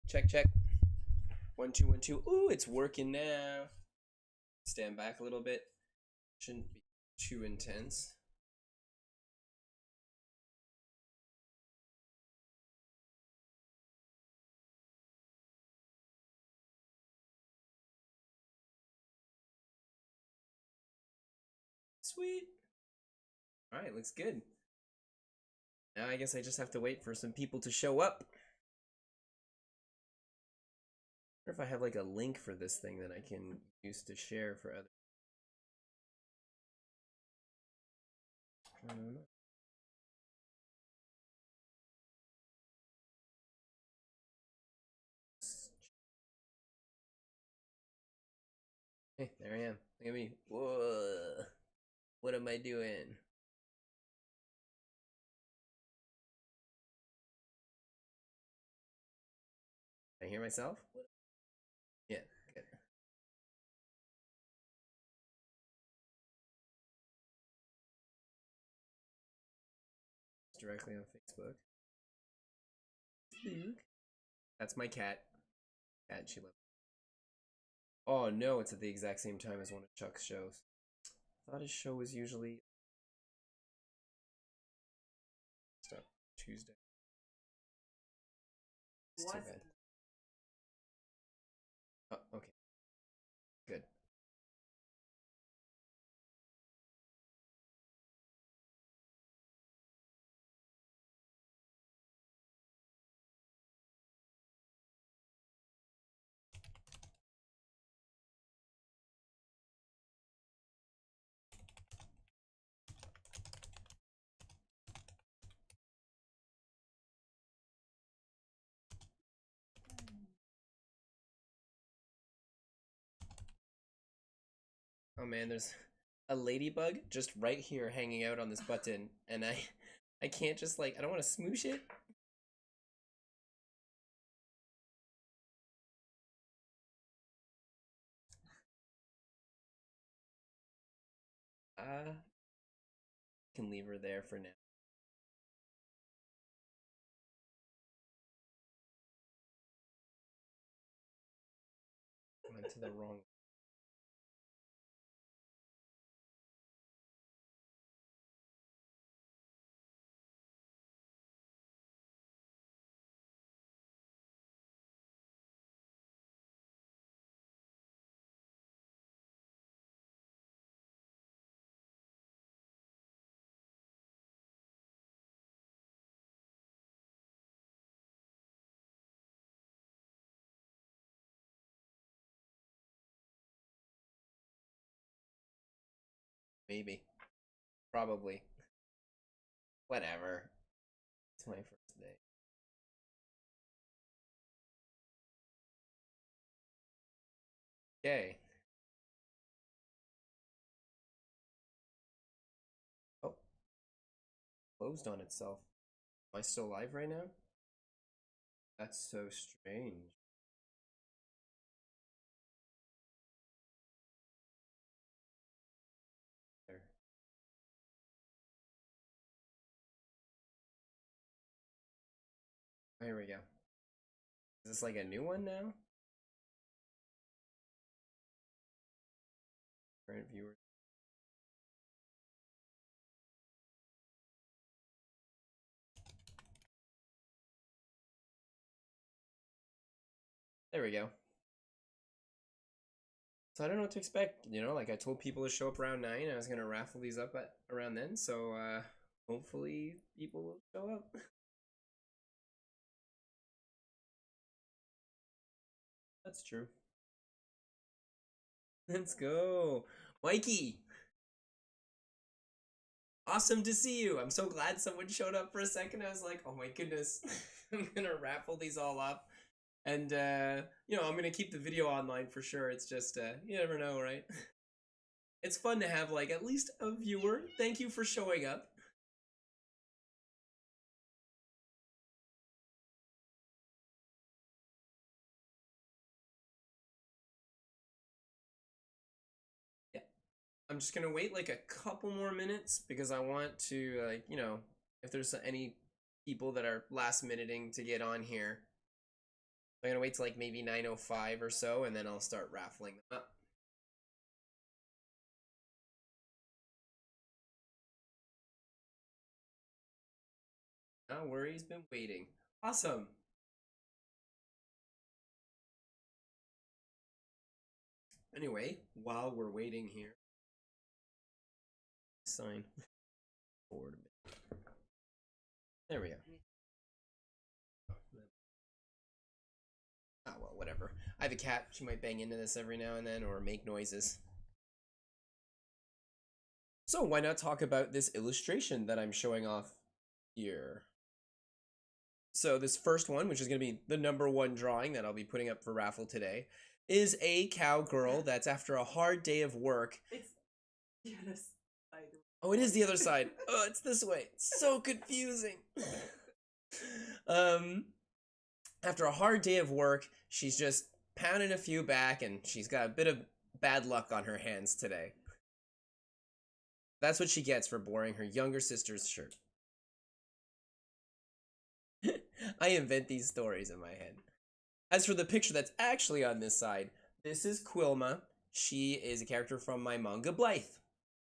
Check, check. 1 2 1 2. Ooh, it's working now. Stand back a little bit. Shouldn't be too intense. Sweet. Alright, looks good. Now I guess I just have to wait for some people to show up. Or if I have like a link for this thing that I can use to share for others. Hey, there I am. Look at me. Whoa. What am I doing? Can I hear myself? Yeah, good. It's directly on Facebook. Luke. That's my cat. Cat, she loves. Oh no, it's at the exact same time as one of Chuck's shows. I thought his show was usually stuff Tuesday. It's too bad. Oh, okay. Good. Oh man, there's a ladybug just right here hanging out on this button, and I can't just like I don't want to smoosh it. Can leave her there for now. Went to the wrong. Maybe. Probably. Whatever. It's my first day. Okay. Oh, closed on itself. Am I still live right now? That's so strange. There. There we go. Is this like a new one now? Current viewers. There we go. So I don't know what to expect, you know, like I told people to show up around 9. I was going to raffle these up at around then, so hopefully people will show up. That's true. Let's go. Mikey, awesome to see you. I'm so glad someone showed up for a second. I was like, oh my goodness, I'm going to raffle these all up. And, you know, I'm going to keep the video online for sure. It's just, you never know, right? It's fun to have, like, at least a viewer. Thank you for showing up. Yeah. I'm just going to wait, like, a couple more minutes because I want to, like, you know, if there's any people that are last minuting to get on here, I'm gonna wait till like maybe 9:05 or so, and then I'll start raffling them up. No worries, been waiting. Awesome. Anyway, while we're waiting here, sign forward a bit. There we go. Ah, well, whatever. I have a cat. She might bang into this every now and then or make noises. So why not talk about this illustration that I'm showing off here? So this first one, which is going to be the #1 drawing that I'll be putting up for raffle today, is a cowgirl that's after a hard day of work. It's the other side. Oh, it is the other side. Oh, it's this way. So confusing. After a hard day of work, she's just pounding a few back, and she's got a bit of bad luck on her hands today. That's what she gets for borrowing her younger sister's shirt. I invent these stories in my head. As for the picture that's actually on this side, this is Quilma. She is a character from my manga Blythe,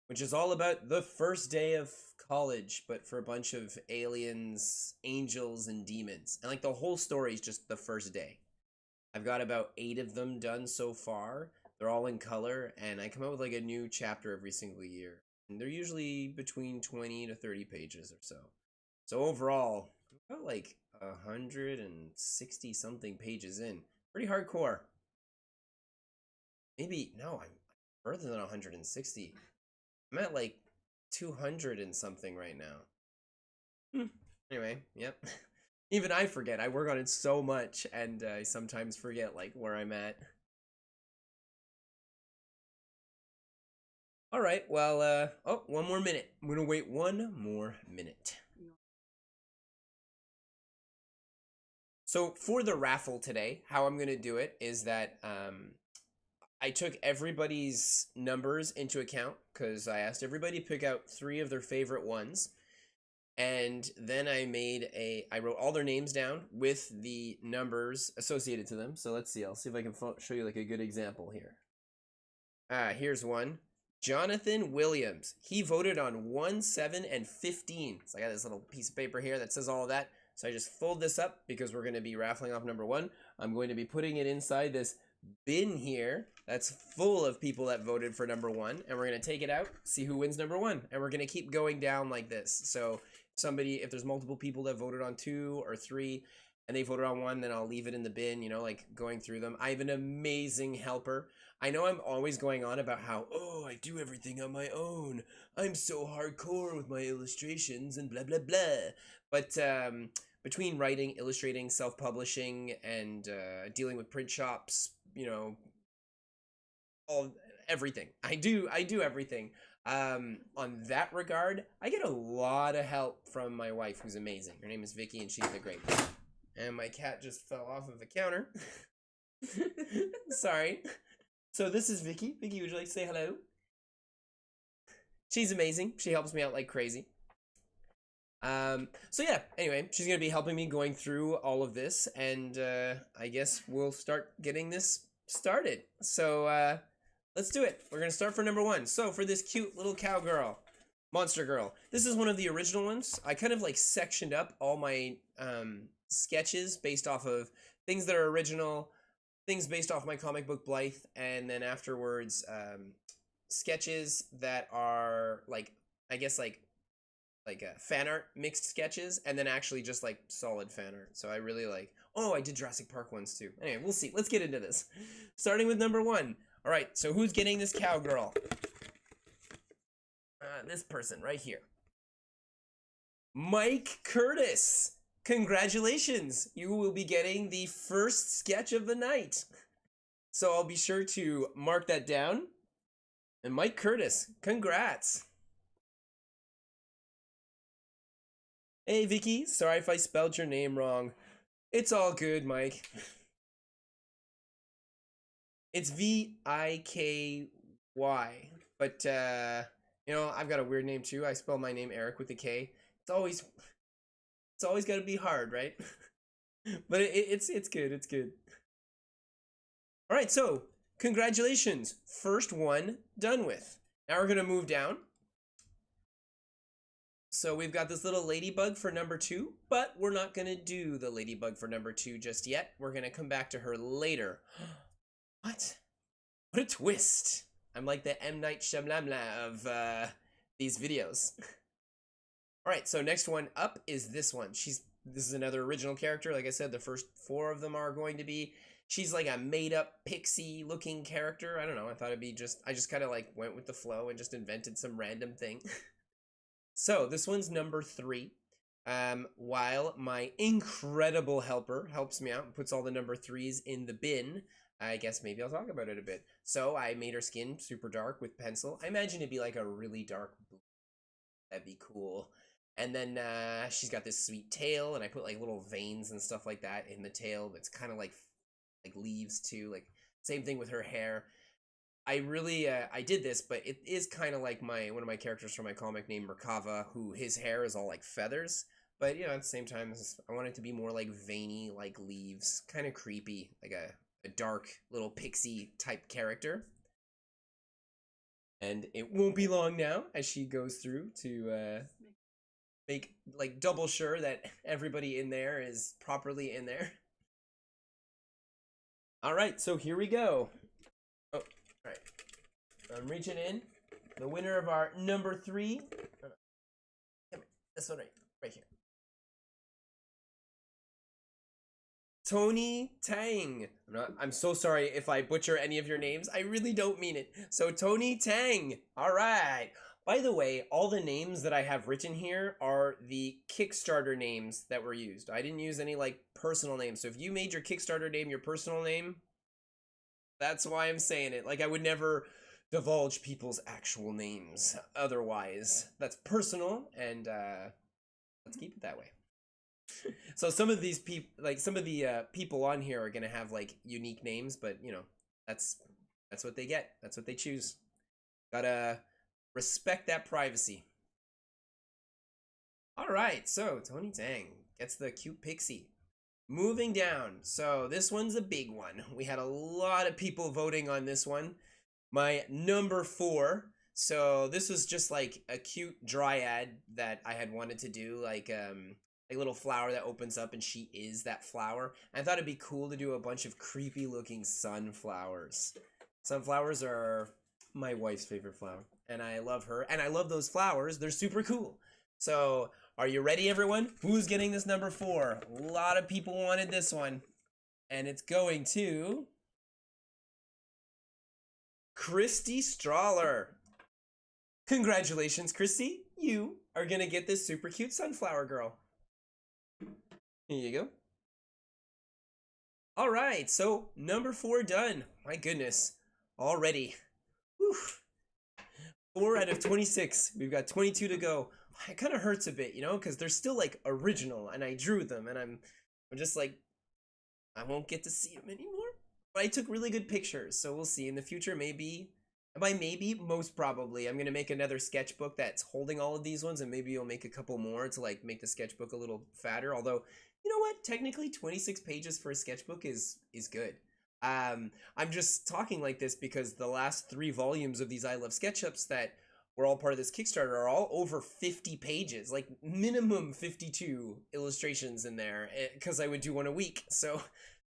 which is all about the first day of college, but for a bunch of aliens, angels, and demons. And like the whole story is just the first day. I've got about 8 of them done so far. They're all in color, and I come out with like a new chapter every single year. And they're usually between 20 to 30 pages or so. So overall, about like 160 something pages in. Pretty hardcore. Maybe, no, I'm further than 160. I'm at like 200 and something right now. Anyway, yep. Even I forget. I work on it so much, and I sometimes forget like where I'm at. All right, well, oh, 1 more minute. I'm gonna wait 1 more minute. So for the raffle today, how I'm gonna do it is that I took everybody's numbers into account because I asked everybody to pick out 3 of their favorite ones. And then I wrote all their names down with the numbers associated to them. So let's see, I'll see if I can show you like a good example here. Here's one. Jonathan Williams. He voted on 1, 7, and 15. So I got this little piece of paper here that says all of that. So I just fold this up because we're going to be raffling off #1. I'm going to be putting it inside this bin here that's full of people that voted for #1, and we're going to take it out, see who wins #1, and we're going to keep going down like this. So if there's multiple people that voted on 2 or 3 and they voted on 1, then I'll leave it in the bin, you know, like going through them. I have an amazing helper. I know I'm always going on about how, oh, I do everything on my own. I'm so hardcore with my illustrations and blah, blah, blah. But between writing, illustrating, self-publishing, and dealing with print shops, you know, everything. I do everything. On that regard, I get a lot of help from my wife, who's amazing. Her name is Vicky, and she's the great one. And my cat just fell off of the counter. Sorry. So this is Vicky. Vicky, would you like to say hello? She's amazing. She helps me out like crazy. So yeah, anyway, she's going to be helping me going through all of this, and I guess we'll start getting this started. So let's do it. We're going to start for #1. So for this cute little cowgirl, Monster Girl, this is one of the original ones. I kind of like sectioned up all my sketches based off of things that are original, things based off my comic book Blythe, and then afterwards sketches that are like, I guess like fan art mixed sketches, and then actually just like solid fan art. So I really like, oh, I did Jurassic Park ones too. Anyway, we'll see. Let's get into this. Starting with #1. All right, so who's getting this cowgirl? This person right here. Mike Curtis. Congratulations. You will be getting the first sketch of the night. So I'll be sure to mark that down. And Mike Curtis, congrats. Hey, Vicky. Sorry if I spelled your name wrong. It's all good, Mike. It's Viky. But, you know, I've got a weird name too. I spell my name Eric with a K. It's always got to be hard, right? But it's good. It's good. All right, so congratulations. First one done with. Now we're gonna move down. So we've got this little ladybug for number 2, but we're not gonna do the ladybug for number 2 just yet. We're gonna come back to her later. What? What a twist! I'm like the M. Night Shyamalan of these videos. All right, so next one up is this one. This is another original character. Like I said, the first 4 of them are going to be. She's like a made-up pixie-looking character. I don't know. I thought it'd be I just kind of like went with the flow and just invented some random thing. So this one's number 3. While my incredible helper helps me out and puts all the number 3s in the bin, I guess maybe I'll talk about it a bit. So I made her skin super dark with pencil. I imagine it'd be like a really dark blue. That'd be cool. And then she's got this sweet tail, and I put like little veins and stuff like that in the tail. That's kind of like leaves too. Like same thing with her hair. I really I did this, but it is kind of like one of my characters from my comic named Merkava, who his hair is all like feathers. But you know, at the same time, I want it to be more like veiny, like leaves, kind of creepy, like a dark little pixie type character. And it won't be long now as she goes through to make like double sure that everybody in there is properly in there. All right, so here we go. Oh, all right. I'm reaching in. The winner of our number 3. Come here. This one right here. Tony Tang. I'm so sorry if I butcher any of your names. I really don't mean it. So Tony Tang. All right. By the way, all the names that I have written here are the Kickstarter names that were used. I didn't use any like personal names. So if you made your Kickstarter name your personal name, that's why I'm saying it. Like I would never divulge people's actual names otherwise. That's personal, and let's keep it that way. So some of these people, like some of the people on here are gonna have like unique names, but you know, that's what they get. That's what they choose. Gotta respect that privacy. All right, so Tony Tang gets the cute pixie. Moving down, so this one's a big one. We had a lot of people voting on this one. My number 4. So this was just like a cute dryad that I had wanted to do, like a little flower that opens up and she is that flower. I thought it'd be cool to do a bunch of creepy looking sunflowers. Sunflowers are my wife's favorite flower, and I love her, and I love those flowers. They're super cool. So are you ready, everyone? Who's getting this number 4? A lot of people wanted this one, and it's going to Christy Strawler. Congratulations, Christy. You are gonna get this super cute sunflower girl. Here you go. All right, so number 4 done. My goodness, already. Whew. 4 out of 26. We've got 22 to go. It kind of hurts a bit, you know, because they're still like original, and I drew them, and I'm just like, I won't get to see them anymore. But I took really good pictures, so we'll see in the future. Maybe, by maybe, most probably, I'm gonna make another sketchbook that's holding all of these ones, and maybe you'll make a couple more to like make the sketchbook a little fatter. Although, you know what? Technically, 26 pages for a sketchbook is good. I'm just talking like this because the last 3 volumes of these I Love SketchUps that were all part of this Kickstarter are all over 50 pages, like minimum 52 illustrations in there, because I would do one a week. So,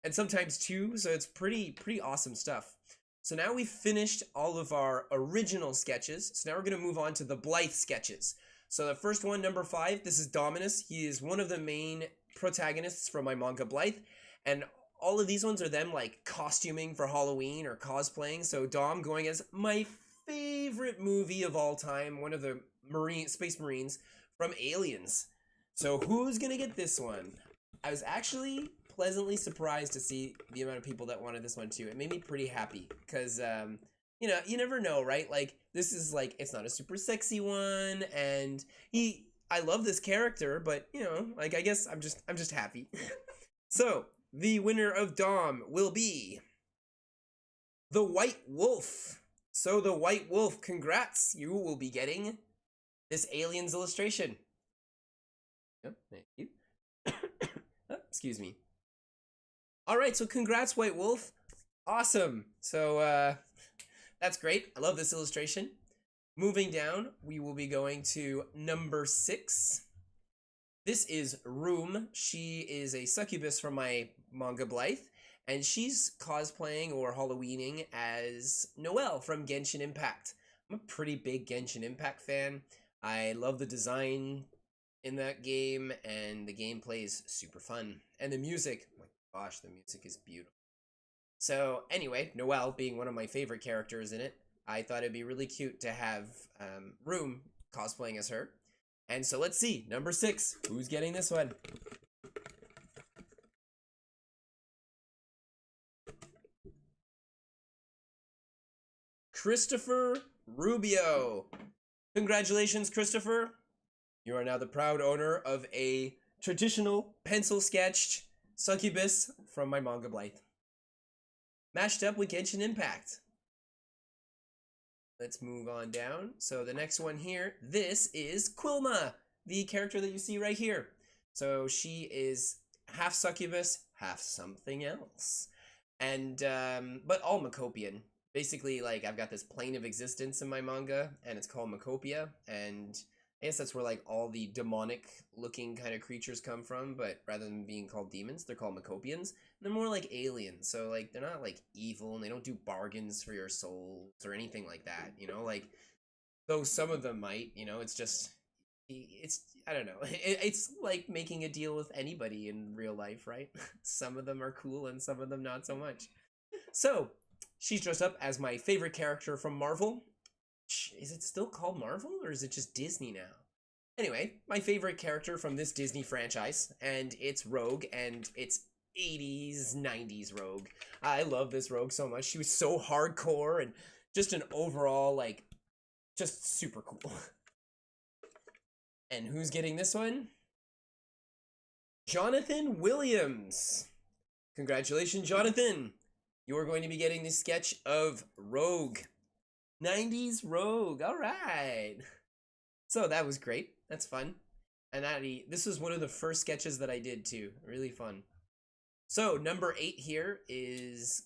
and sometimes 2, so it's pretty awesome stuff. So now we've finished all of our original sketches. So now we're going to move on to the Blythe sketches. So the first one, number 5, this is Dominus. He is one of the main protagonists from my manga Blythe, and all of these ones are them like costuming for Halloween or cosplaying. So Dom going as my favorite movie of all time, one of the Space Marines from Aliens. So who's gonna get this one? I was actually pleasantly surprised to see the amount of people that wanted this one too. It made me pretty happy because you know, you never know, right? Like this is like, it's not a super sexy one, and I love this character, but you know, like I guess I'm just happy. So the winner of Dom will be the White Wolf. So the White Wolf, congrats! You will be getting this Aliens illustration. Oh, thank you. Oh, excuse me. All right, so congrats, White Wolf. Awesome. So that's great. I love this illustration. Moving down, we will be going to number 6. This is Room. She is a succubus from my manga Blythe, and she's cosplaying or Halloweening as Noelle from Genshin Impact. I'm a pretty big Genshin Impact fan. I love the design in that game, and the gameplay is super fun. And the music, oh my gosh, the music is beautiful. So anyway, Noelle being one of my favorite characters in it, I thought it'd be really cute to have Room cosplaying as her. And so let's see, number 6, who's getting this one? Christopher Rubio. Congratulations, Christopher. You are now the proud owner of a traditional pencil-sketched succubus from my manga Blythe. Mashed up with Genshin Impact. Let's move on down. So the next one here, this is Quilma, the character that you see right here. So she is half succubus, half something else. And, but all Macopian. Basically, like, I've got this plane of existence in my manga, and it's called Macopia, and I guess that's where, like, all the demonic-looking kind of creatures come from, but rather than being called demons, they're called Macopians. They're more like aliens, so, like, they're not, like, evil, and they don't do bargains for your souls or anything like that, you know? Like, though some of them might, you know, it's just, I don't know. It's like making a deal with anybody in real life, right? Some of them are cool, and some of them not so much. So, she's dressed up as my favorite character from Marvel. Is it still called Marvel, or is it just Disney now? Anyway, my favorite character from this Disney franchise, and it's Rogue, and it's 80s, 90s Rogue. I love this Rogue so much. She was so hardcore, and just an overall, like, just super cool. And who's getting this one? Jonathan Williams. Congratulations, Jonathan. You're going to be getting the sketch of Rogue. 90s Rogue. All right. So that was great. That's fun. And this was one of the first sketches that I did too. Really fun. So number 8 here is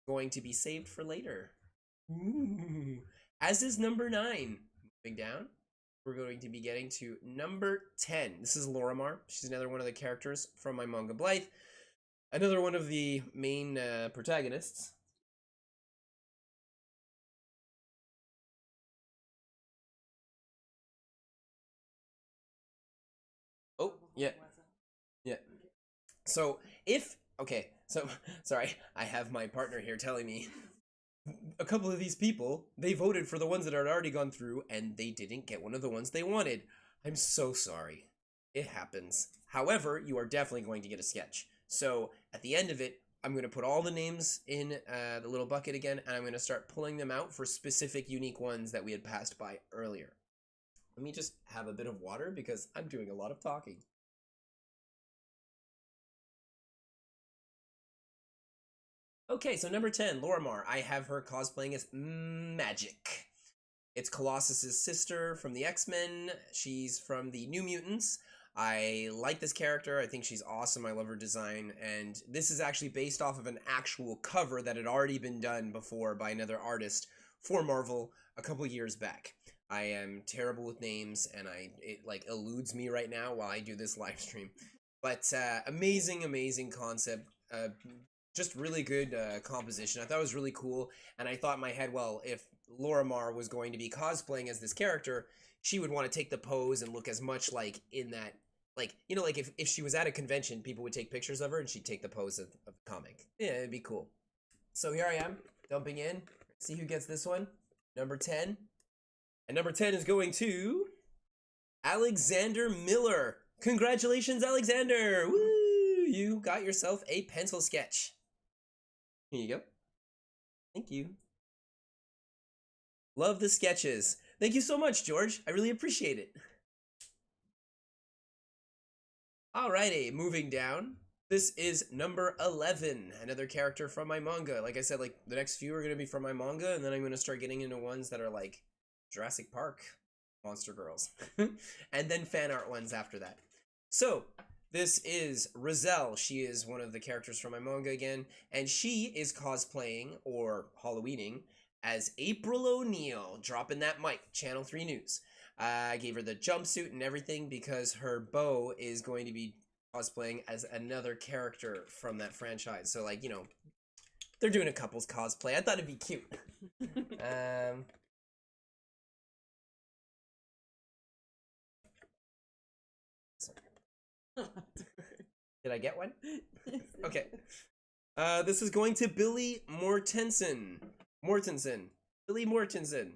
going to be saved for later. Ooh. As is number 9. Moving down, we're going to be getting to number 10. This is Lorimar. She's another one of the characters from my manga Blythe. Another one of the main protagonists. Oh, yeah. Yeah. So, sorry, I have my partner here telling me a couple of these people, they voted for the ones that had already gone through, and they didn't get one of the ones they wanted. I'm so sorry. It happens. However, you are definitely going to get a sketch. So, at the end of it, I'm going to put all the names in the little bucket again, and I'm going to start pulling them out for specific unique ones that we had passed by earlier. Let me just have a bit of water because I'm doing a lot of talking. Okay, so number 10, Lorimar. I have her cosplaying as Magic. It's Colossus's sister from the X-Men. She's from the New Mutants. I like this character. I think she's awesome. I love her design. And this is actually based off of an actual cover that had already been done before by another artist for Marvel a couple years back. I am terrible with names, and it like eludes me right now while I do this live stream. But amazing concept. Just really good composition. I thought it was really cool, and I thought in my head, well, if Lorimar was going to be cosplaying as this character, she would want to take the pose and look as much like in that, like, you know, like if she was at a convention, people would take pictures of her and she'd take the pose of the comic. Yeah, it'd be cool. So here I am, dumping in. See who gets this one. Number 10. And number 10 is going to Alexander Miller. Congratulations, Alexander! Woo! You got yourself a pencil sketch. Here you go. Thank you. Love the sketches. Thank you so much, George. I really appreciate it. Alrighty, moving down. This is number 11, another character from my manga. Like I said, like the next few are going to be from my manga, and then I'm going to start getting into ones that are like Jurassic Park, Monster Girls, and then fan art ones after that. So, This is Rizal. She is one of the characters from my manga again, and she is cosplaying or Halloweening as April O'Neil, dropping that mic, Channel 3 News. I gave her the jumpsuit and everything because her beau is going to be cosplaying as another character from that franchise. So, like, you know, they're doing a couple's cosplay. I thought it'd be cute. Did I get one? Okay. This is going to Billy Mortensen. Billy Mortensen.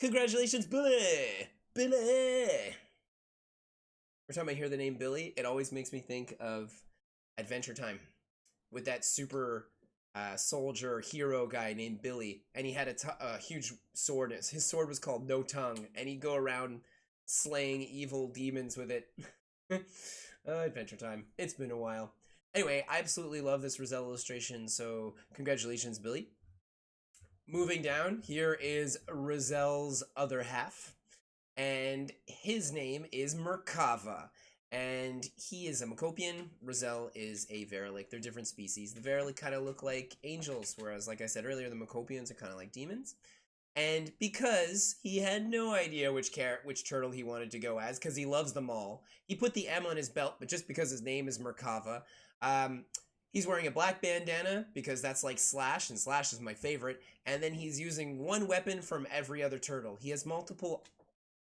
Congratulations, Billy! Billy! Every time I hear the name Billy, it always makes me think of Adventure Time. With that super soldier hero guy named Billy. And he had a huge sword. His sword was called No Tongue. And he'd go around slaying evil demons with it. Adventure Time. It's been a while. Anyway, I absolutely love this Rizal illustration, so congratulations, Billy. Moving down, here is Rizal's other half, and his name is Merkava, and he is a Macopian. Rizal is a Verilic. They're different species. The Verilic kind of look like angels, whereas, like I said earlier, the Macopians are kind of like demons. And because he had no idea which turtle he wanted to go as, because he loves them all, he put the M on his belt, but just because his name is Merkava. He's wearing a black bandana, because that's like Slash, and Slash is my favorite, and then he's using one weapon from every other turtle. He has multiple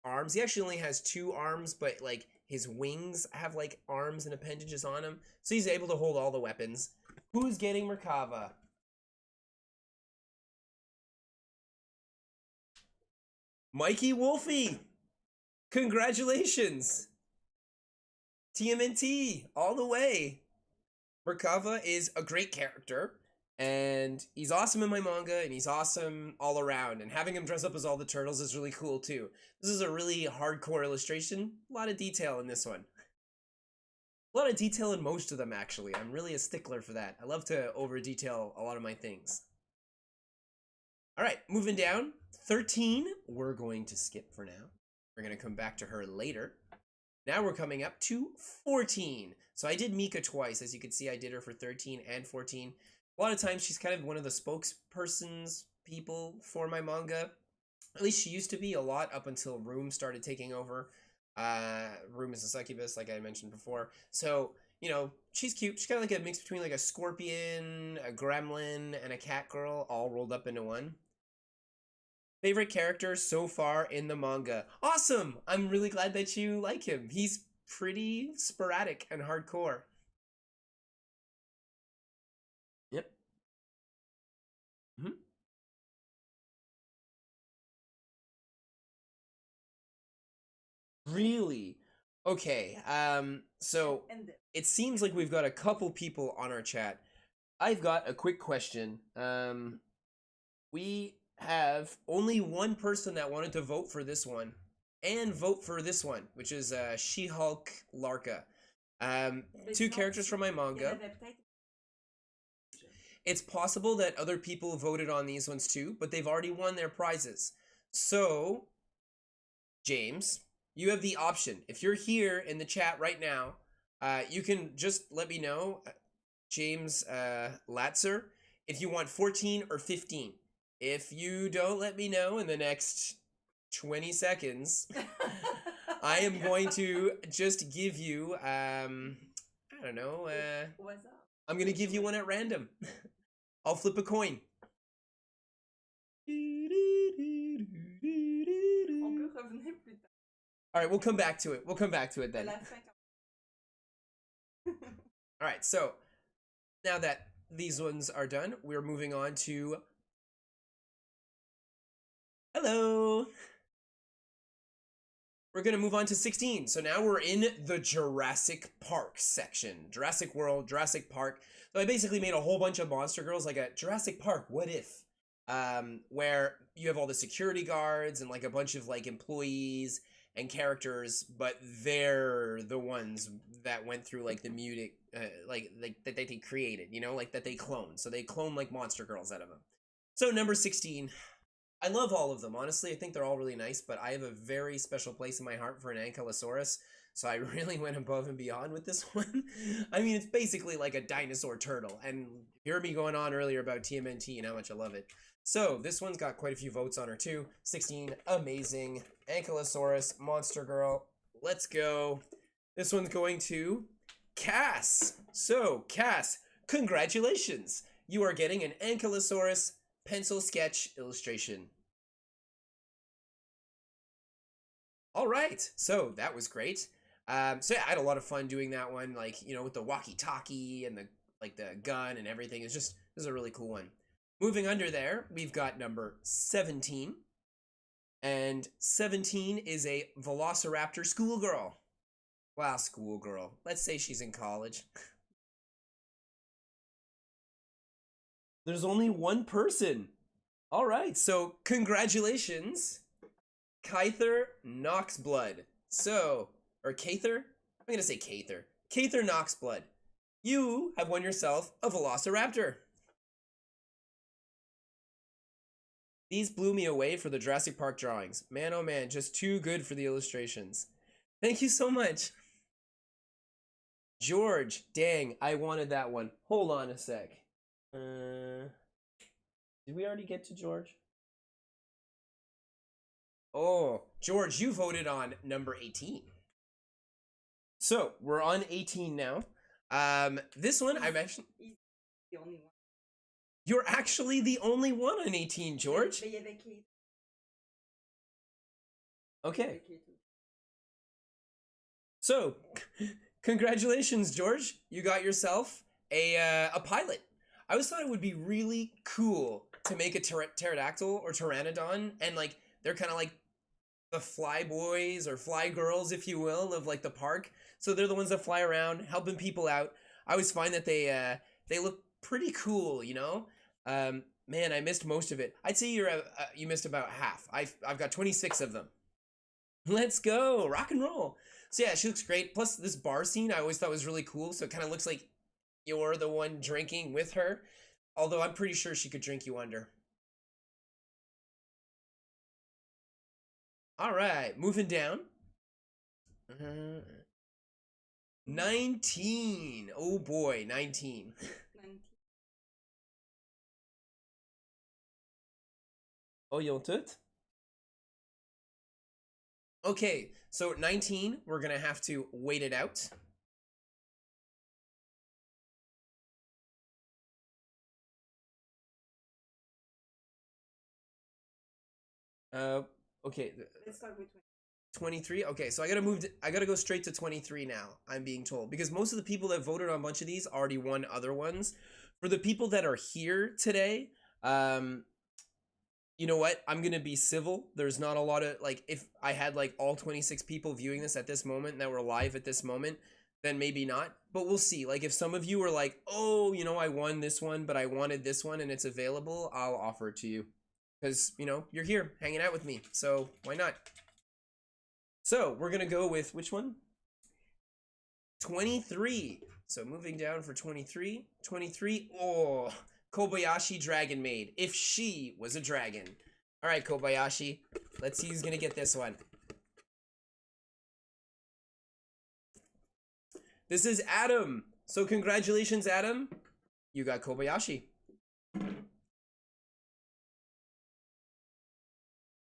arms. He actually only has 2 arms, but like his wings have like arms and appendages on him, so he's able to hold all the weapons. Who's getting Merkava? Mikey Wolfie! Congratulations! TMNT, all the way! Merkava is a great character, and he's awesome in my manga, and he's awesome all around, and having him dress up as all the turtles is really cool too. This is a really hardcore illustration, a lot of detail in this one. A lot of detail in most of them, actually. I'm really a stickler for that. I love to over-detail a lot of my things. Alright, moving down. 13, we're going to skip for now. We're going to come back to her later. Now we're coming up to 14. So I did Mika twice. As you can see, I did her for 13 and 14. A lot of times she's kind of one of the spokespersons people for my manga. At least she used to be a lot up until Room started taking over. Room is a succubus, like I mentioned before. So, you know, she's cute. She's kind of like a mix between like a scorpion, a gremlin, and a cat girl all rolled up into one. Favorite character so far in the manga. Awesome! I'm really glad that you like him. He's pretty sporadic and hardcore. Yep. Really? Okay, so it seems like we've got a couple people on our chat. I've got a quick question. We have only one person that wanted to vote for this one and vote for this one, which is She-Hulk Larka. 2 characters from my manga. It's possible that other people voted on these ones too, but they've already won their prizes. So, James, you have the option. If you're here in the chat right now, you can just let me know, James Latzer, if you want 14 or 15. If you don't let me know in the next 20 seconds, I am going to just give you, I don't know, What's up? I'm going to give you one at random. I'll flip a coin. Alright, we'll come back to it. We'll come back to it then. Alright, so now that these ones are done, we're moving on to... Hello! We're going to move on to 16. So now we're in the Jurassic Park section. Jurassic World, Jurassic Park. So I basically made a whole bunch of monster girls, like a Jurassic Park, what if? Where you have all the security guards and like a bunch of like employees and characters, but they're the ones that went through like the mutant, like that they created, you know, like that they cloned. So they clone like monster girls out of them. So number 16, I love all of them. Honestly, I think they're all really nice, but I have a very special place in my heart for an Ankylosaurus, so I really went above and beyond with this one. I mean, it's basically like a dinosaur turtle, and you heard me going on earlier about TMNT and how much I love it. So this one's got quite a few votes on her too. 16, amazing. Ankylosaurus, Monster Girl. Let's go. This one's going to Cass. So, Cass, congratulations. You are getting an Ankylosaurus pencil sketch illustration. All right, so that was great. So yeah, I had a lot of fun doing that one, like, you know, with the walkie-talkie and the gun and everything. It's just, this is a really cool one. Moving under there, we've got number 17. And 17 is a Velociraptor schoolgirl. Wow, schoolgirl. Let's say she's in college. There's only one person. All right, so congratulations, Kyther Knoxblood. So, or Kather? I'm gonna say Kather. Kather Knoxblood. You have won yourself a Velociraptor. These blew me away for the Jurassic Park drawings. Man, oh man, just too good for the illustrations. Thank you so much. George, dang, I wanted that one. Hold on a sec. Did we already get to George? Oh, George, you voted on number 18. So, we're on 18 now. This one, I'm actually... He's the only one. You're actually the only one on 18, George. Okay. So, congratulations, George. You got yourself a pilot. I always thought it would be really cool to make a pterodactyl or pteranodon, and like they're kind of like the fly boys or fly girls, if you will, of like the park. So they're the ones that fly around, helping people out. I always find that they look pretty cool, you know. Man, I missed most of it. I'd say you missed about half. I've got 26 of them. Let's go, rock and roll. So yeah, she looks great. Plus this bar scene I always thought was really cool. So it kind of looks like you're the one drinking with her. Although I'm pretty sure she could drink you under. All right, moving down. 19. Oh boy, 19. Oh, you'll tout? Okay, so 19, we're gonna have to wait it out. Okay. Let's start with 23. Okay, so I gotta go straight to 23 now, I'm being told, because most of the people that voted on a bunch of these already won other ones. For the people that are here today, you know what? I'm gonna be civil. There's not a lot of, like, if I had like all 26 people viewing this at this moment that were live at this moment, then maybe not. But we'll see. Like, if some of you are like, oh, you know, I won this one, but I wanted this one and it's available, I'll offer it to you. Because, you know, you're here hanging out with me. So why not? So we're gonna go with which one? 23. So moving down for 23. 23. Oh, Kobayashi Dragon Maid. If she was a dragon. All right, Kobayashi. Let's see who's gonna get this one. This is Adam. So congratulations, Adam. You got Kobayashi.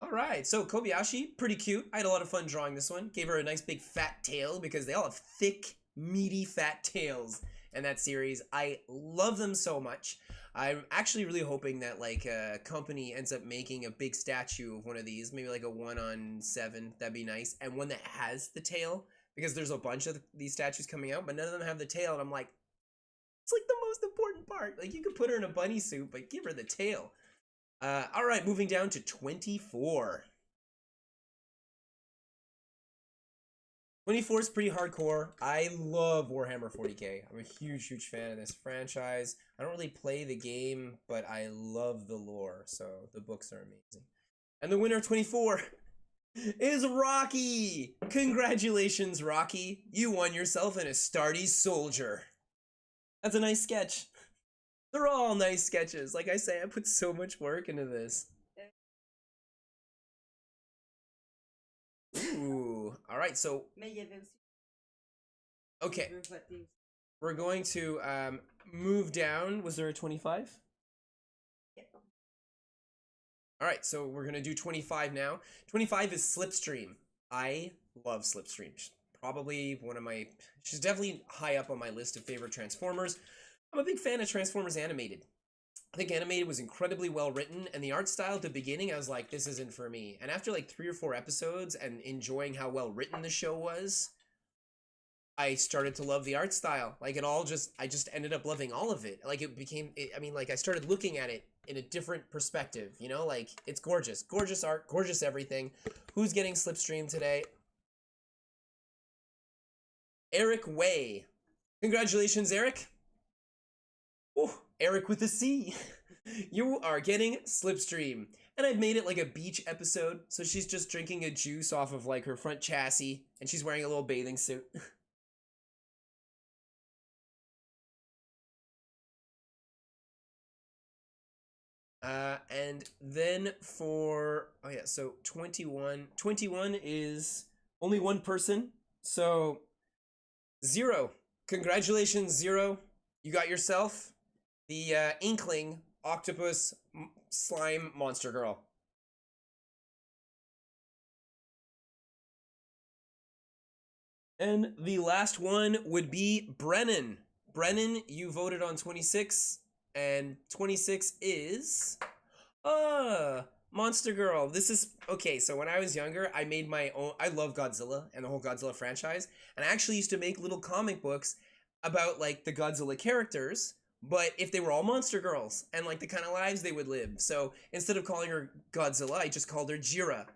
All right, so Kobayashi, pretty cute. I had a lot of fun drawing this one. Gave her a nice big fat tail because they all have thick, meaty, fat tails in that series. I love them so much. I'm actually really hoping that like a company ends up making a big statue of one of these, maybe like a 1/7. That'd be nice, and one that has the tail, because there's a bunch of these statues coming out, but none of them have the tail, and I'm like, it's like the most important part. Like, you could put her in a bunny suit, but give her the tail. All right, moving down to 24. 24 is pretty hardcore. I love Warhammer 40k. I'm a huge, huge fan of this franchise. I don't really play the game, but I love the lore, so the books are amazing. And the winner of 24 is Rocky! Congratulations, Rocky. You won yourself an Astartes soldier. That's a nice sketch. They're all nice sketches. Like I say, I put so much work into this. Ooh. All right. So, Mais il y avait aussi okay. je veux voter aussi. We're going to move down. Was there a 25? Yeah. All right. So we're going to do 25 now. 25 is Slipstream. I love Slipstream. She's probably one of my... She's definitely high up on my list of favorite Transformers. I'm a big fan of Transformers Animated. I think Animated was incredibly well written, and the art style at the beginning, I was like, this isn't for me. And after like 3 or 4 episodes and enjoying how well written the show was, I started to love the art style. Like I just ended up loving all of it. Like I mean, like I started looking at it in a different perspective, you know? Like, it's gorgeous. Gorgeous art, gorgeous everything. Who's getting Slipstream today? Eric Way. Congratulations, Eric. Oh, Eric with a C. You are getting Slipstream. And I've made it like a beach episode, so she's just drinking a juice off of like her front chassis, and she's wearing a little bathing suit. And then for, oh yeah, so 21. 21 is only one person, so Zero. Congratulations, Zero. You got yourself the Inkling Octopus Slime Monster Girl. And the last one would be Brennan. Brennan, you voted on 26, and 26 is Monster Girl. This is okay. So when I was younger, I made my own. I love Godzilla and the whole Godzilla franchise, and I actually used to make little comic books about like the Godzilla characters, but if they were all monster girls and like the kind of lives they would live. So instead of calling her Godzilla, I just called her Jira.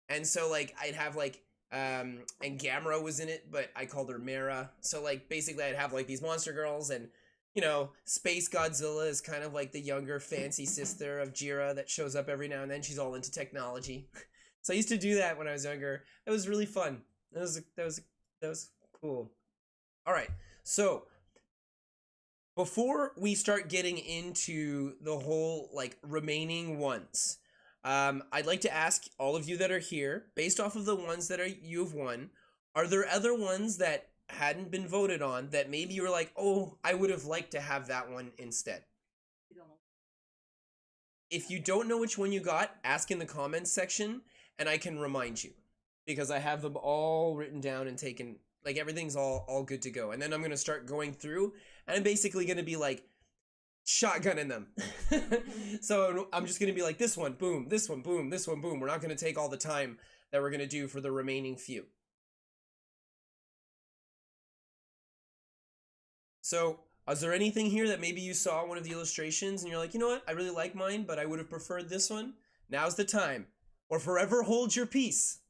And so like I'd have like and Gamera was in it, but I called her Mera. So like basically I'd have like these monster girls, and you know, Space Godzilla is kind of like the younger fancy sister of Jira that shows up every now and then. She's all into technology. So I used to do that when I was younger. It was really fun. That was cool. All right. So before we start getting into the whole like remaining ones, I'd like to ask all of you that are here, based off of the ones that you've won, are there other ones that hadn't been voted on that maybe you were like, oh, I would have liked to have that one instead? If you don't know which one you got, ask in the comments section and I can remind you, because I have them all written down and taken, like everything's all good to go. And then I'm going to start going through, and I'm basically going to be like shotgunning them. So I'm just going to be like, this one, boom, this one, boom, this one, boom. We're not going to take all the time that we're going to do for the remaining few. So is there anything here that maybe you saw one of the illustrations and you're like, you know what, I really like mine, but I would have preferred this one? Now's the time. Or forever hold your peace.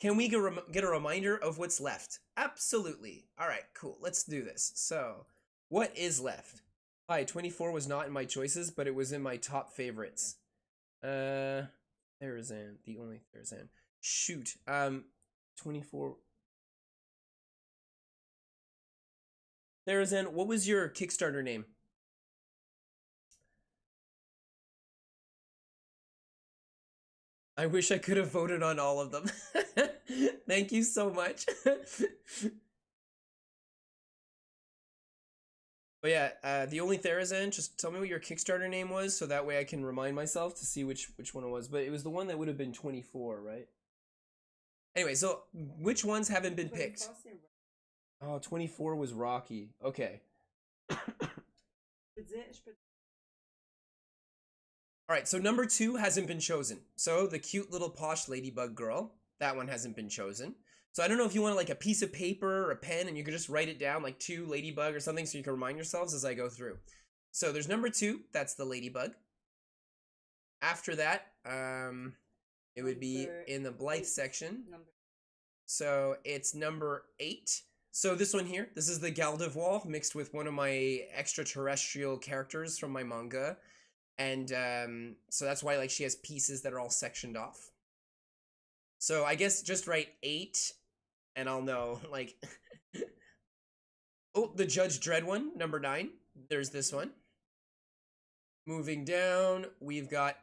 Can we get a reminder of what's left? Absolutely. All right, cool. Let's do this. So, what is left? Hi, 24 was not in my choices, but it was in my top favorites. Therazan, the only Therazan. Shoot. 24. Therazan, what was your Kickstarter name? I wish I could have voted on all of them. Thank you so much. But yeah, the only Therazan, just tell me what your Kickstarter name was, so that way I can remind myself to see which one it was. But it was the one that would have been 24, right? Anyway, so which ones haven't been picked? Oh, 24 was Rocky. Okay. Alright, so number 2 hasn't been chosen. So the cute little posh ladybug girl, that one hasn't been chosen. So I don't know if you want like a piece of paper or a pen and you could just write it down like 2 ladybug or something so you can remind yourselves as I go through. So there's number 2, that's the ladybug. After that, it would be in the Blythe section. So it's number 8. So this one here, this is the Gardevoir mixed with one of my extraterrestrial characters from my manga. And so that's why like she has pieces that are all sectioned off. So I guess just write 8 and I'll know, like... Oh, the Judge Dredd one, number 9. There's this one. Moving down, we've got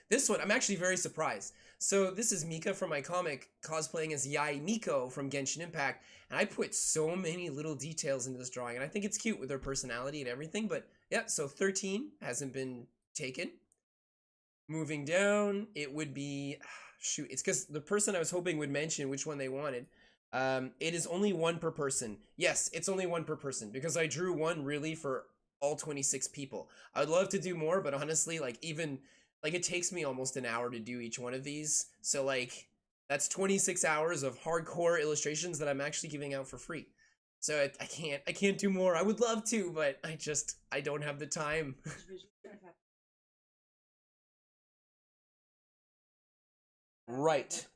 this one, I'm actually very surprised. So this is Mika from my comic, cosplaying as Yai Miko from Genshin Impact, and I put so many little details into this drawing, and I think it's cute with her personality and everything, but yeah, so 13 hasn't been taken. Moving down, it would be, shoot, it's because the person I was hoping would mention which one they wanted. It is only one per person. Yes, it's only one per person, because I drew one really for all 26 people. I'd love to do more, but honestly, like, even like, it takes me almost an hour to do each one of these. So like, that's 26 hours of hardcore illustrations that I'm actually giving out for free. So I can't do more. I would love to, but I don't have the time. Right.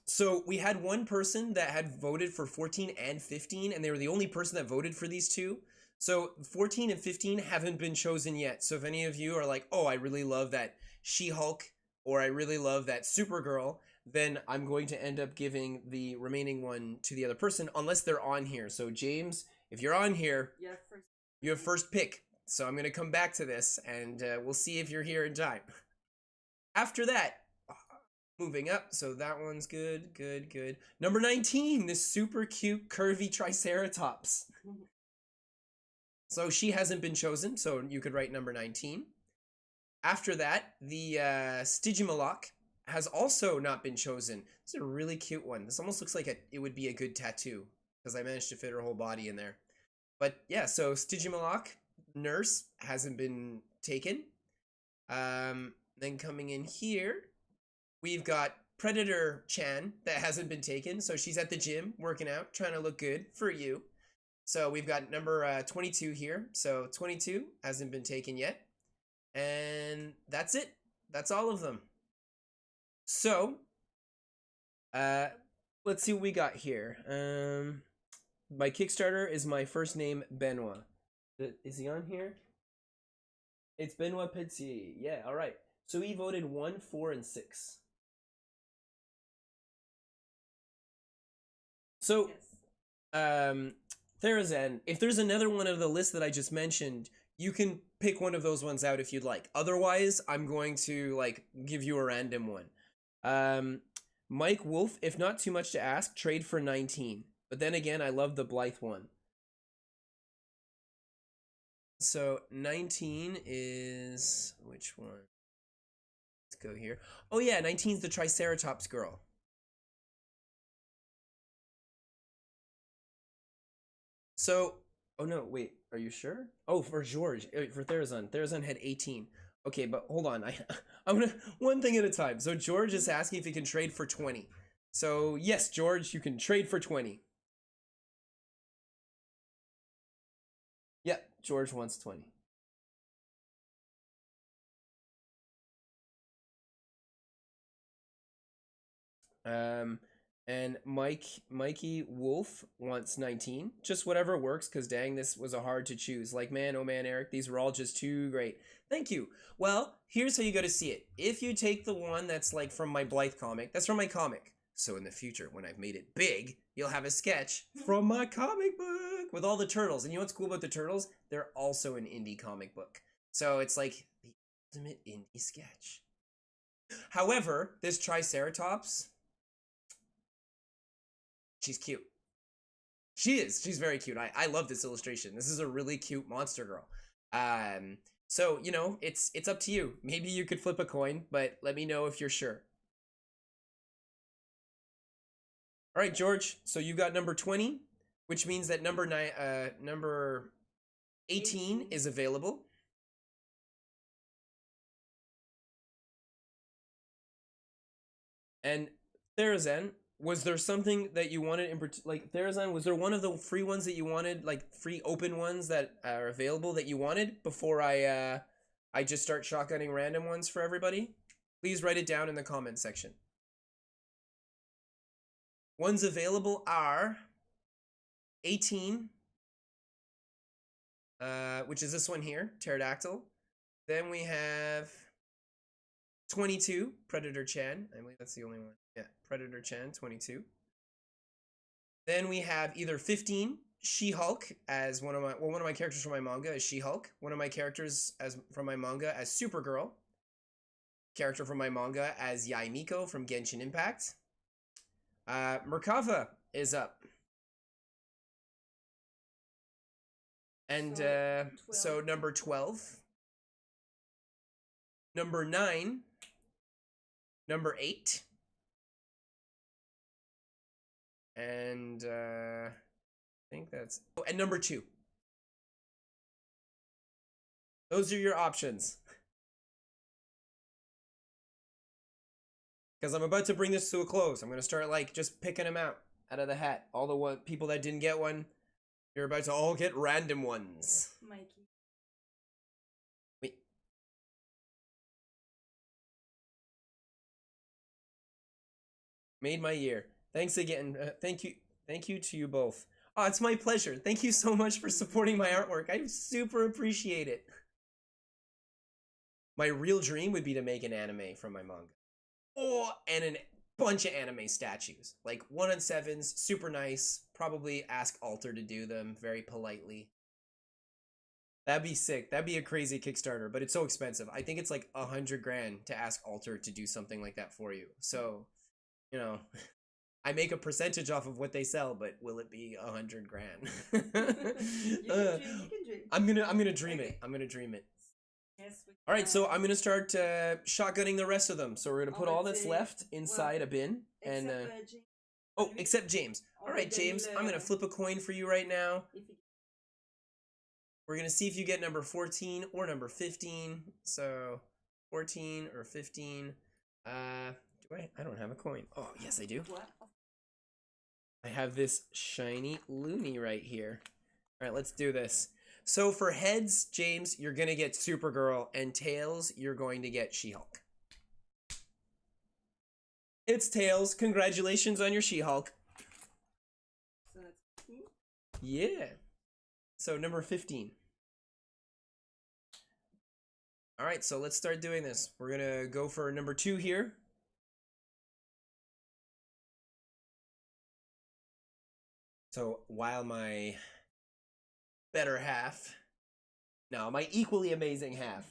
So we had one person that had voted for 14 and 15, and they were the only person that voted for these two. So 14 and 15 haven't been chosen yet. So if any of you are like, oh, I really love that She-Hulk, or I really love that Supergirl, then I'm going to end up giving the remaining one to the other person, unless they're on here. So James, if you're on here, you have first pick. So I'm going to come back to this, and we'll see if you're here in time. After that, moving up, so that one's good, good, good. Number 19, this super cute curvy Triceratops. So she hasn't been chosen, so you could write number 19. After that, the Stygimoloch has also not been chosen. It's a really cute one. This almost looks like it would be a good tattoo, because I managed to fit her whole body in there. But yeah, so Stygimoloch, nurse, hasn't been taken. Then coming in here, we've got Predator Chan that hasn't been taken. So she's at the gym working out, trying to look good for you. So we've got number 22 here. So 22 hasn't been taken yet. And that's it. That's all of them. So, let's see what we got here. My Kickstarter is my first name, Benoit. Is he on here? It's Benoit Petit. Yeah, all right. So he voted 1, 4, and 6. So, Therazan, if there's another one of the list that I just mentioned, you can pick one of those ones out if you'd like. Otherwise, I'm going to like give you a random one. Mike Wolf, if not too much to ask, trade for 19. But then again, I love the Blythe one. So 19 is which one? Let's go here. Oh yeah, 19 is the Triceratops girl. So, oh no, wait, are you sure? Oh, for George, for Therazan. Therazan had 18. Okay, but hold on. I'm gonna one thing at a time. So George is asking if he can trade for 20. So yes, George, you can trade for 20. Yeah, George wants 20. And Mikey Wolf wants 19. Just whatever works, because dang, this was a hard to choose. Like, man, oh man, Eric, these were all just too great. Thank you. Well, here's how you got to see it. If you take the one that's like from my Blythe comic, that's from my comic. So in the future, when I've made it big, you'll have a sketch from my comic book with all the turtles. And you know what's cool about the turtles? They're also an indie comic book. So it's like the ultimate indie sketch. However, this Triceratops, she's cute. She is. She's very cute. I love this illustration. This is a really cute monster girl. So, you know, it's up to you. Maybe you could flip a coin, but let me know if you're sure. All right, George. So you got number 20, which means that number 18 is available. And Therazan, was there something that you wanted in like Therazan? Was there one of the free ones that you wanted, like free open ones that are available that you wanted before I just start shotgunning random ones for everybody? Please write it down in the comment section. Ones available are 18, which is this one here, Pterodactyl. Then we have 22, Predator Chan. I believe that's the only one. Yeah, Predator Chan, 22. Then we have either 15, She-Hulk, as one of my characters from my manga is She-Hulk. One of my characters from my manga as Supergirl. character from my manga as Yaimiko from Genshin Impact. Merkava is up. And so number 12, number 9, number 8, and I think that's, oh, and number 2. Those are your options. Because I'm about to bring this to a close. I'm going to start like just picking them out of the hat. All the people that didn't get one, you're about to all get random ones. Mikey. Wait. Made my year. Thanks again. Thank you to you both. Oh, it's my pleasure. Thank you so much for supporting my artwork. I super appreciate it. My real dream would be to make an anime from my manga. Oh, and a bunch of anime statues. Like 1-on-7s, super nice. Probably ask Alter to do them very politely. That'd be sick. That'd be a crazy Kickstarter, but it's so expensive. I think it's like $100 grand to ask Alter to do something like that for you. So, you know, I make a percentage off of what they sell, but will it be $100 grand? You can dream. I'm gonna dream Okay. it. I'm gonna dream it. Yes, All right, so I'm gonna start shotgunning the rest of them. So we're gonna put all that's left inside a bin, and except James. All right, James, I'm gonna flip a coin for you right now. We're gonna see if you get number 14 or number 15. So 14 or 15. I don't have a coin. Oh, yes, I do. What? I have this shiny loony right here. All right, let's do this. So for heads, James, you're going to get Supergirl, and tails, you're going to get She-Hulk. It's tails. Congratulations on your She-Hulk. So that's 15? Yeah. So number 15. All right, so let's start doing this. We're going to go for number 2 here. So while my better half, no, my equally amazing half,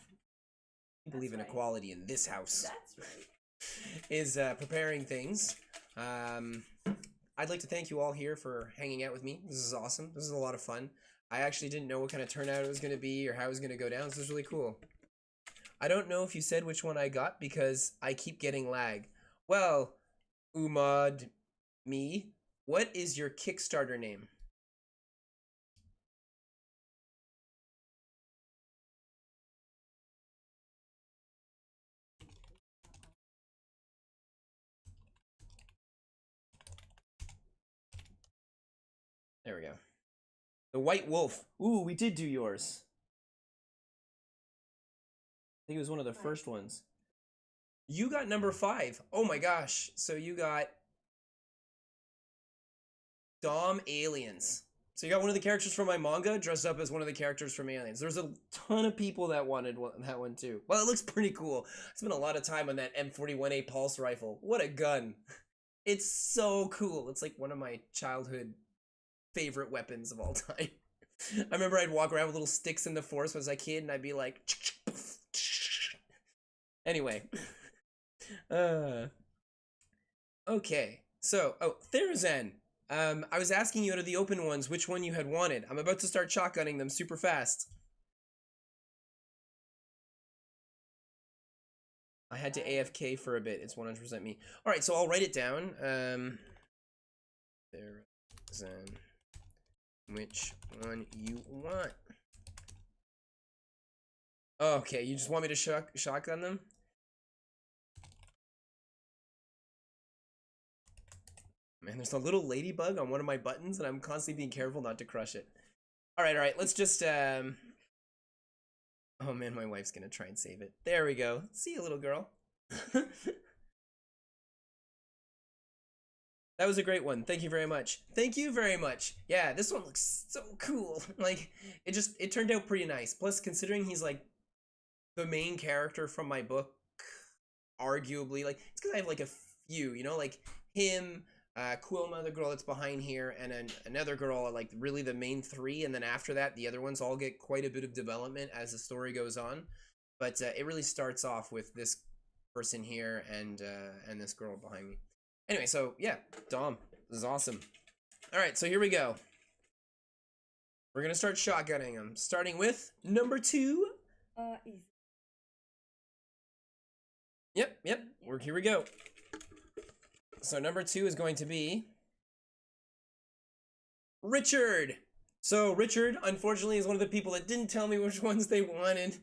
I believe in equality in this house. That's right. Is preparing things. I'd like to thank you all here for hanging out with me. This is awesome. This is a lot of fun. I actually didn't know what kind of turnout it was going to be or how it was going to go down. This is really cool. I don't know if you said which one I got because I keep getting lag. Well, Umad, me, what is your Kickstarter name? There we go. The White Wolf. Ooh, we did do yours. I think it was one of the first ones. You got number 5. Oh my gosh. So you got Dom Aliens. So you got one of the characters from my manga dressed up as one of the characters from Aliens. There's a ton of people that wanted that one too. Well, it looks pretty cool. I spent a lot of time on that M41A pulse rifle. What a gun. It's so cool. It's like one of my childhood favorite weapons of all time. I remember I'd walk around with little sticks in the forest when I was a kid, and I'd be like, anyway. Okay. So, Therazan. I was asking you out of the open ones which one you had wanted. I'm about to start shotgunning them super fast. I had to AFK for a bit. It's 100% me. All right, so I'll write it down. Therazan. Which one you want? Okay, you just want me to shotgun them? Man, there's a little ladybug on one of my buttons, and I'm constantly being careful not to crush it. All right, let's just, oh man, my wife's gonna try and save it. There we go. See you, little girl. That was a great one. Thank you very much. Thank you very much. Yeah, this one looks so cool. Like, it turned out pretty nice. Plus, considering he's, like, the main character from my book, arguably, like, it's because I have, like, a few, you know? Like, him, Quilma, the girl that's behind here, and then another girl are, like, really the main 3, and then after that, the other ones all get quite a bit of development as the story goes on. But it really starts off with this person here and this girl behind me. Anyway, so yeah, Dom, this is awesome. All right, so here we go. We're gonna start shotgunning them, starting with number 2. Easy. Yep. Here we go. So number 2 is going to be Richard. So Richard, unfortunately, is one of the people that didn't tell me which ones they wanted.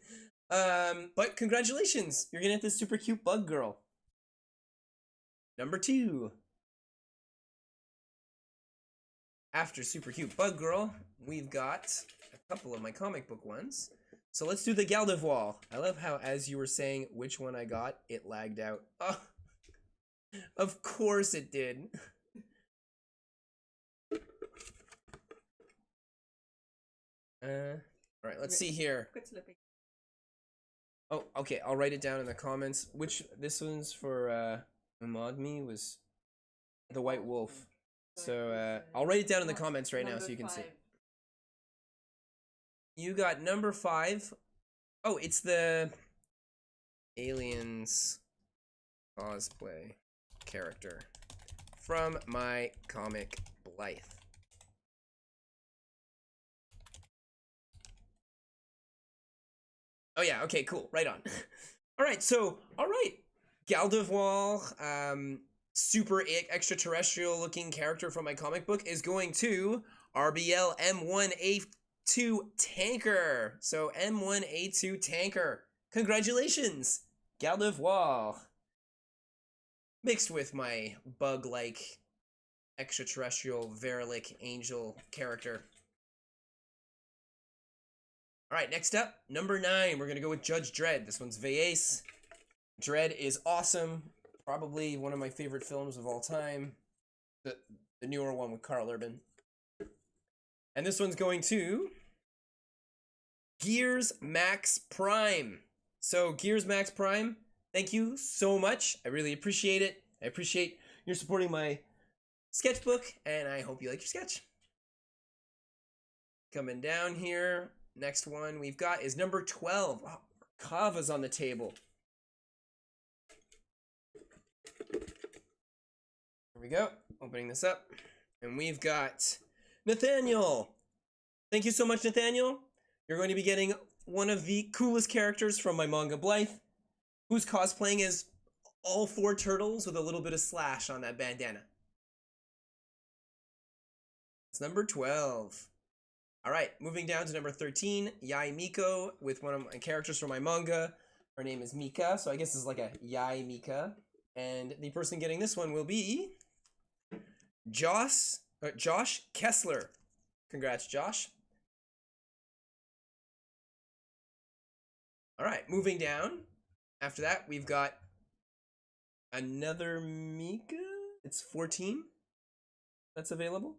But congratulations, you're gonna get this super cute bug girl. Number 2. After super cute bug girl, we've got a couple of my comic book ones. So let's do the Gardevoir. I love how, as you were saying which one I got, it lagged out. Oh, of course it did. All right, let's see here. Quit slipping. Oh, okay, I'll write it down in the comments. This one's for Umagmi was the White Wolf. So I'll write it down in the comments right now so you can see. You got number 5. Oh, it's the Aliens cosplay character from my comic Blythe. Oh yeah, okay, cool, right on. Alright, Gardevoir, super extraterrestrial looking character from my comic book is going to RBL M1A2 Tanker. So M1A2 Tanker. Congratulations, Gardevoir. Mixed with my bug-like extraterrestrial Verilic angel character. Alright, next up, number 9. We're gonna go with Judge Dredd. This one's Vayase. Dredd is awesome. Probably one of my favorite films of all time. The newer one with Carl Urban. And this one's going to Gears Max Prime. So Gears Max Prime, thank you so much. I really appreciate it. I appreciate your supporting my sketchbook, and I hope you like your sketch. Coming down here, next one we've got is number 12. Oh, Kava's on the table. Here we go, opening this up, and we've got Nathaniel. Thank you so much, Nathaniel. You're going to be getting one of the coolest characters from my manga Blythe, who's cosplaying as all 4 turtles with a little bit of slash on that bandana. It's number 12. Alright, moving down to number 13, Yai Miko, with one of my characters from my manga. Her name is Mika, so I guess it's like a Yai Mika. And the person getting this one will be Josh Kessler. Congrats, Josh. Alright, moving down. After that, we've got another Mika. It's 14 that's available.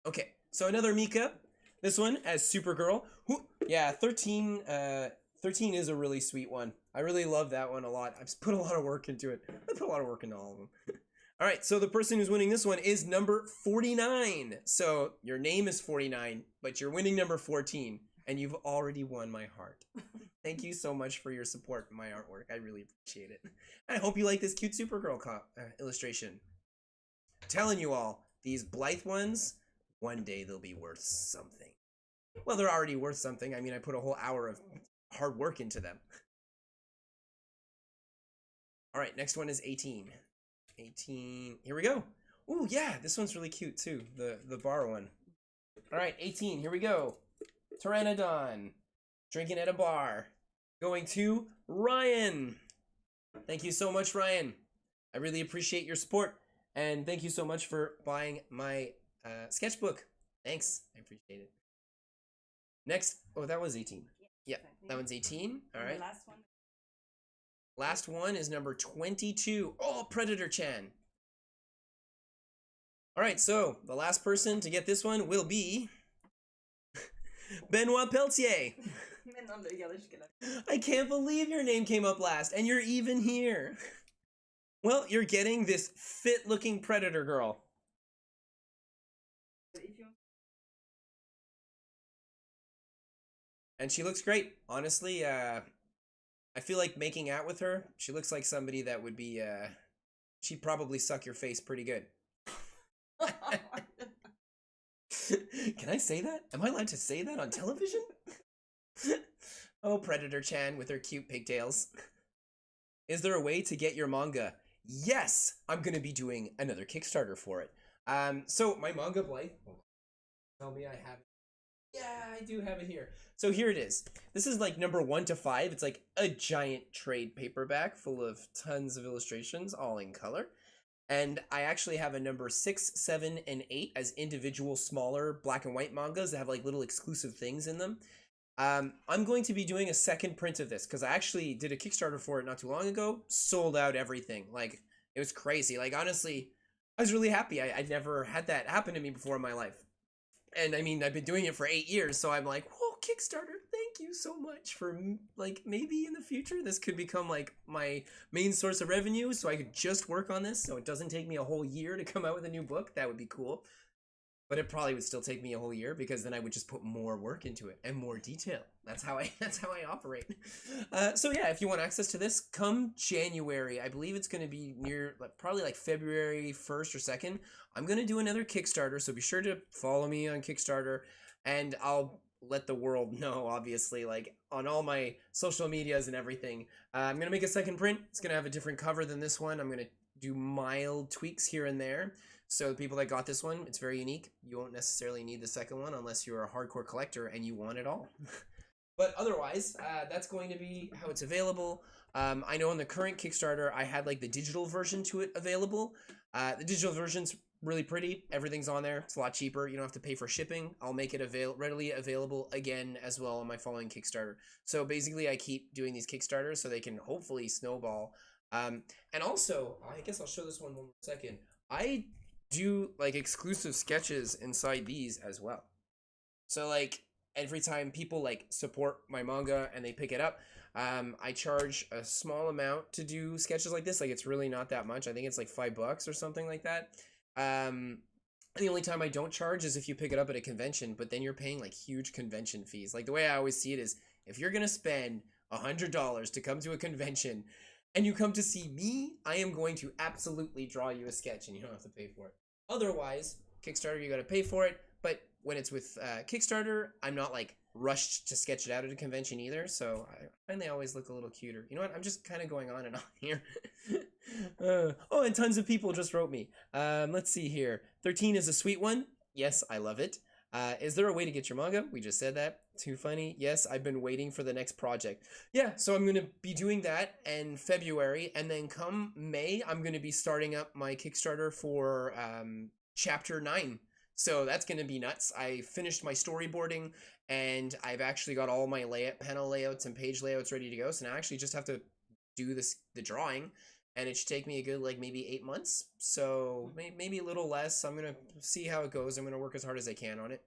Okay, so another Mika. This one as Supergirl. Yeah, 13 is a really sweet one. I really love that one a lot. I've put a lot of work into it. I put a lot of work into all of them. All right, so the person who's winning this one is number 49. So your name is 49, but you're winning number 14, and you've already won my heart. Thank you so much for your support in my artwork. I really appreciate it. I hope you like this cute Supergirl illustration. I'm telling you all, these Blythe ones, one day they'll be worth something. Well, they're already worth something. I mean, I put a whole hour of hard work into them. All right, next one is 18. 18, here we go. Ooh, yeah, this one's really cute too, the bar one. All right, 18, here we go. Pteranodon, drinking at a bar. Going to Ryan. Thank you so much, Ryan. I really appreciate your support, and thank you so much for buying my sketchbook. Thanks, I appreciate it. Next, oh, that was 18. Yeah, that one's 18. All right. Last one is number 22. Oh, Predator Chan. All right, so the last person to get this one will be Benoit Peltier. I can't believe your name came up last, and you're even here. Well, you're getting this fit-looking Predator girl. And she looks great. Honestly, I feel like making out with her. She looks like somebody that would be, she'd probably suck your face pretty good. Can I say that? Am I allowed to say that on television? Oh, Predator Chan with her cute pigtails. Is there a way to get your manga? Yes, I'm gonna be doing another Kickstarter for it. So my manga Blythe. Tell me I have it. Yeah, I do have it here. So here it is. This is like number 1 to 5. It's like a giant trade paperback full of tons of illustrations, all in color. And I actually have a number 6, 7, and 8 as individual smaller black and white mangas that have like little exclusive things in them. I'm going to be doing a second print of this because I actually did a Kickstarter for it not too long ago. Sold out everything. Like, it was crazy. Like, honestly, I was really happy. I'd never had that happen to me before in my life. And I mean, I've been doing it for 8 years, so I'm like, whoa, Kickstarter, thank you so much for, like, maybe in the future this could become, like, my main source of revenue, so I could just work on this, so it doesn't take me a whole year to come out with a new book. That would be cool. But it probably would still take me a whole year because then I would just put more work into it and more detail. That's how I operate. So yeah, if you want access to this, come January, I believe it's going to be near probably like February 1st or 2nd. I'm going to do another Kickstarter, so be sure to follow me on Kickstarter, and I'll let the world know, obviously, like on all my social medias and everything. I'm going to make a second print. It's going to have a different cover than this one. I'm going to do mild tweaks here and there. So the people that got this one, it's very unique. You won't necessarily need the second one unless you're a hardcore collector and you want it all. But otherwise, that's going to be how it's available. I know in the current Kickstarter, I had like the digital version to it available. The digital version's really pretty. Everything's on there. It's a lot cheaper. You don't have to pay for shipping. I'll make it readily available again as well on my following Kickstarter. So basically, I keep doing these Kickstarters so they can hopefully snowball. And also, I guess I'll show this one more second. I do like exclusive sketches inside these as well. So like every time people like support my manga and they pick it up, I charge a small amount to do sketches like this. Like it's really not that much. I think it's like $5 or something like that. The only time I don't charge is if you pick it up at a convention, but then you're paying like huge convention fees. Like the way I always see it is if you're gonna spend $100 to come to a convention and you come to see me, I am going to absolutely draw you a sketch and you don't have to pay for it. Otherwise, Kickstarter, you got to pay for it. But when it's with Kickstarter, I'm not like rushed to sketch it out at a convention either. So I find they always look a little cuter. You know what? I'm just kind of going on and on here. Oh, and tons of people just wrote me. Let's see here. 13 is a sweet one. Yes, I love it. Is there a way to get your manga? We just said that. Too funny. Yes, I've been waiting for the next project. Yeah, so I'm going to be doing that in February. And then come May, I'm going to be starting up my Kickstarter for Chapter 9. So that's going to be nuts. I finished my storyboarding and I've actually got all my panel layouts and page layouts ready to go. So now I actually just have to do the drawing. And it should take me a good, like, maybe 8 months. So maybe a little less. I'm going to see how it goes. I'm going to work as hard as I can on it.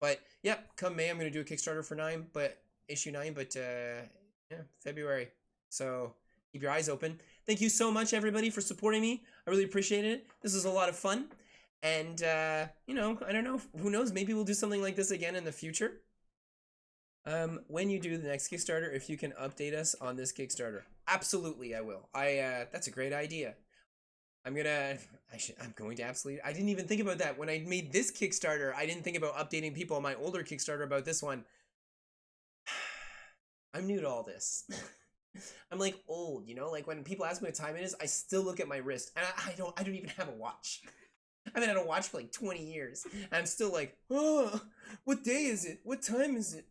But, yeah, come May, I'm going to do a Kickstarter for issue 9. But, yeah, February. So keep your eyes open. Thank you so much, everybody, for supporting me. I really appreciated it. This was a lot of fun. And, you know, I don't know. Who knows? Maybe we'll do something like this again in the future. When you do the next Kickstarter, if you can update us on this Kickstarter. Absolutely, I will. That's a great idea. I'm going to absolutely, I didn't even think about that. When I made this Kickstarter, I didn't think about updating people on my older Kickstarter about this one. I'm new to all this. I'm like old, you know, like when people ask me what time it is, I still look at my wrist and I don't even have a watch. I haven't had a watch for like 20 years. And I'm still like, oh, what day is it? What time is it?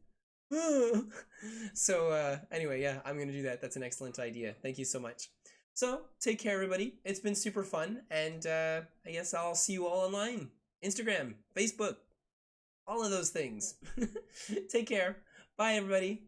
So anyway, yeah, I'm gonna do that. That's an excellent idea. Thank you so much. So take care, everybody. It's been super fun, and I guess I'll see you all online. Instagram, Facebook, all of those things. Take care. Bye, everybody.